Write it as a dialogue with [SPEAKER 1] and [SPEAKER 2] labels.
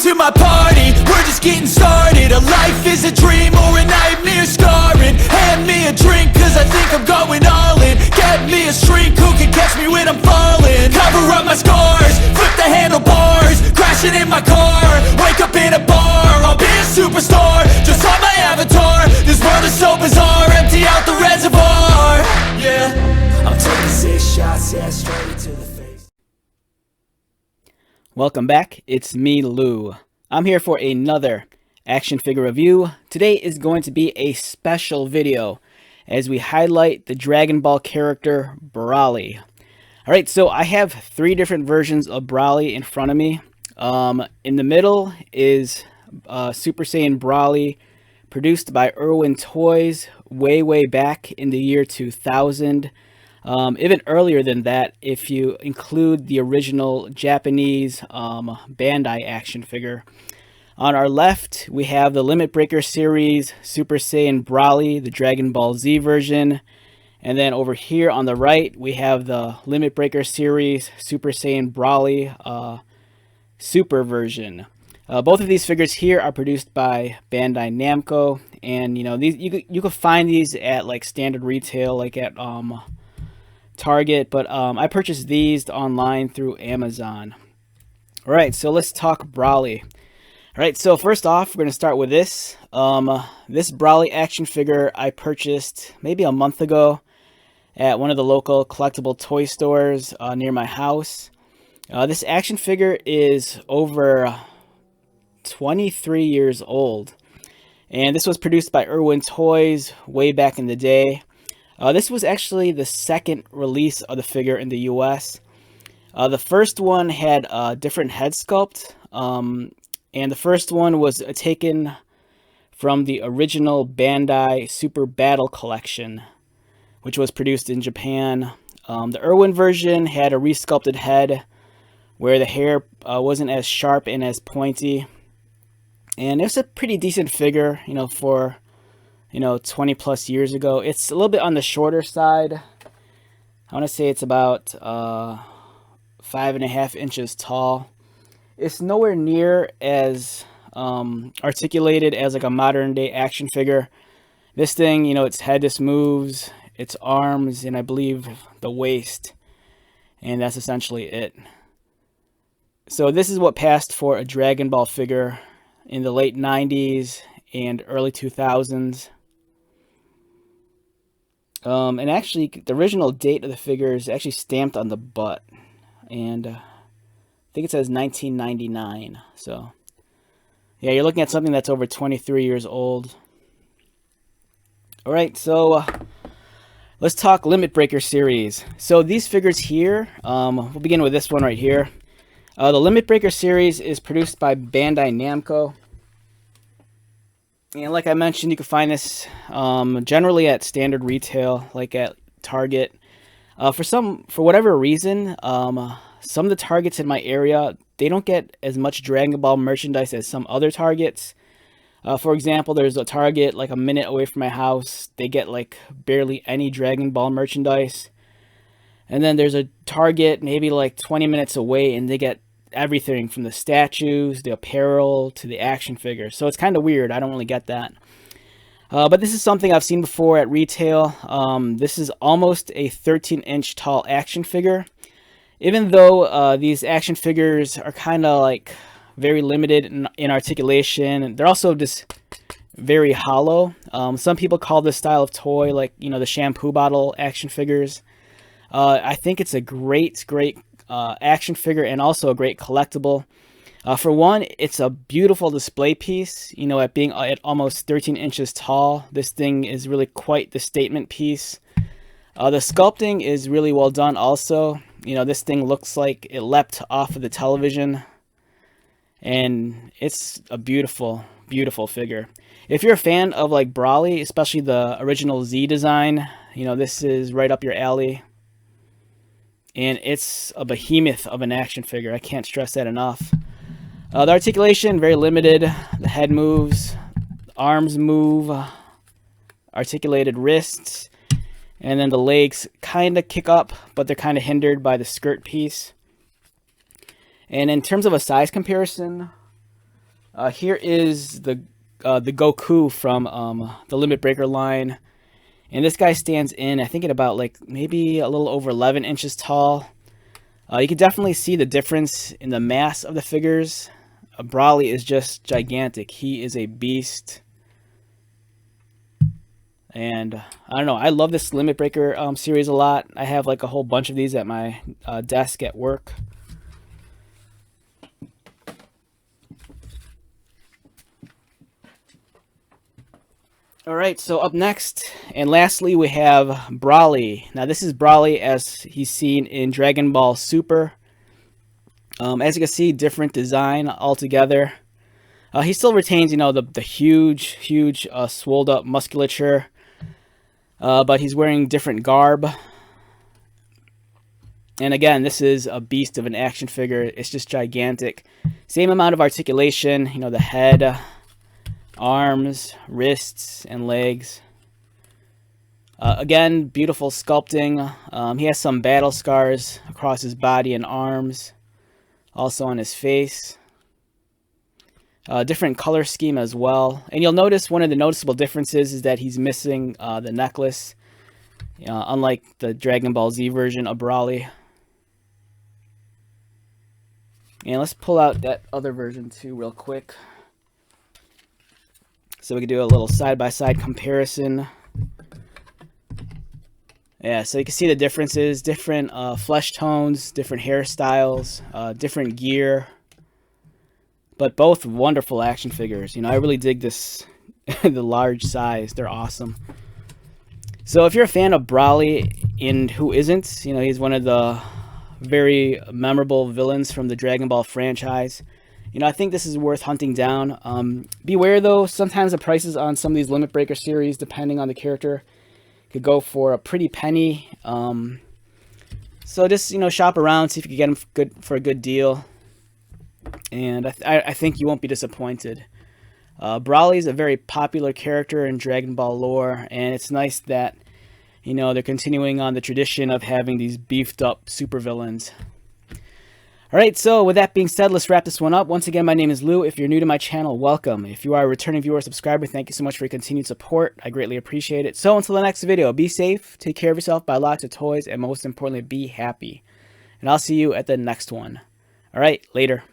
[SPEAKER 1] to my party, we're just getting started. A life is a dream or a nightmare scarring. Hand me a drink cause I think I'm going all in. Get me a shrink who can catch me when I'm falling. Cover up my scars, flip the handlebars, crashing in my car, wake up in a bar. I'll be a superstar, just on my avatar. This world is so bizarre, empty out the reservoir. Yeah, I'm taking 6 shots, yeah, straight to the face.
[SPEAKER 2] Welcome back, it's me, Lou. I'm here for another action figure review. Today is going to be a special video as we highlight the Dragon Ball character Broly. Alright, so I have 3 different versions of Broly in front of me. In the middle is Super Saiyan Broly, produced by Irwin Toys way back in the year 2000. Even earlier than that, if you include the original Japanese Bandai action figure. On our left, we have the Limit Breaker series, Super Saiyan Broly, the Dragon Ball Z version. And then over here on the right, we have the Limit Breaker series, Super Saiyan Broly, Super version. Both of these figures here are produced by Bandai Namco. And, you know, these you could find these at, like, standard retail, like at Target, but I purchased these online through Amazon. Alright, so let's talk Broly. Alright, so first off, we're going to start with this. This Broly action figure I purchased maybe a month ago at one of the local collectible toy stores near my house. This action figure is over 23 years old. And this was produced by Irwin Toys way back in the day. This was actually the second release of the figure in the US. The first one had a different head sculpt, and the first one was taken from the original Bandai Super Battle Collection, which was produced in Japan. The Irwin version had a resculpted head where the hair wasn't as sharp and as pointy. And it's a pretty decent figure, you know, for 20 plus years ago. It's a little bit on the shorter side. I want to say it's about 5.5 inches tall. It's nowhere near as articulated as like a modern day action figure. This thing, you know, its head just moves, its arms, and I believe the waist. And that's essentially it. So this is what passed for a Dragon Ball figure in the late 90s and early 2000s. And actually, the original date of the figure is actually stamped on the butt. And I think it says 1999. So, yeah, you're looking at something that's over 23 years old. Alright, so let's talk Limit Breaker series. So these figures here, we'll begin with this one right here. The Limit Breaker series is produced by Bandai Namco. And like I mentioned, you can find this generally at standard retail, like at Target. For whatever reason, some of the Targets in my area, they don't get as much Dragon Ball merchandise as some other Targets. For example, there's a Target like a minute away from my house. They get like barely any Dragon Ball merchandise. And then there's a Target maybe like 20 minutes away, and they get everything from the statues, the apparel, to the action figures. So it's kind of weird. I don't really get that. But this is something I've seen before at retail. This is almost a 13-inch tall action figure. Even though these action figures are kind of like very limited in articulation, they're also just very hollow. Some people call this style of toy like, you know, the shampoo bottle action figures. I think it's a great action figure and also a great collectible. For one, it's a beautiful display piece. You know, at being at almost 13 inches tall, this thing is really quite the statement piece. The sculpting is really well done also. You know, this thing looks like it leapt off of the television. And it's a beautiful figure. If you're a fan of like Broly, especially the original Z design, you know, this is right up your alley. And it's a behemoth of an action figure. I can't stress that enough. The articulation, very limited. The head moves, arms move, articulated wrists, and then the legs kind of kick up, but they're kind of hindered by the skirt piece. And in terms of a size comparison, Here is the Goku from the Limit Breaker line. And this guy stands in, I think, at about like maybe a little over 11 inches tall. You can definitely see the difference in the mass of the figures. Broly is just gigantic. He is a beast. And I don't know, I love this Limit Breaker series a lot. I have like a whole bunch of these at my desk at work. Alright, so up next, and lastly, we have Broly. Now this is Broly as he's seen in Dragon Ball Super. As you can see, different design altogether. He still retains, you know, the huge, swolled up musculature. But he's wearing different garb. And again, this is a beast of an action figure. It's just gigantic. Same amount of articulation, you know, the head, arms, wrists, and legs. Again, beautiful sculpting. He has some battle scars across his body and arms. Also on his face. Different color scheme as well. And you'll notice one of the noticeable differences is that he's missing the necklace. Unlike the Dragon Ball Z version of Broly. And let's pull out that other version too real quick. So we can do a little side-by-side comparison. Yeah, so you can see the differences. Different flesh tones, different hairstyles, different gear. But both wonderful action figures. You know, I really dig this, the large size. They're awesome. So if you're a fan of Broly, and who isn't, you know, he's one of the very memorable villains from the Dragon Ball franchise. You know, I think this is worth hunting down. Beware though, sometimes the prices on some of these Limit Breaker series, depending on the character, could go for a pretty penny. So just, you know, shop around, see if you can get them for a good deal. And I think you won't be disappointed. Broly is a very popular character in Dragon Ball lore, and it's nice that, you know, they're continuing on the tradition of having these beefed up supervillains. Alright, so with that being said, let's wrap this one up. Once again, my name is Lou. If you're new to my channel, welcome. If you are a returning viewer or subscriber, thank you so much for your continued support. I greatly appreciate it. So until the next video, be safe, take care of yourself, buy lots of toys, and most importantly, be happy. And I'll see you at the next one. Alright, later.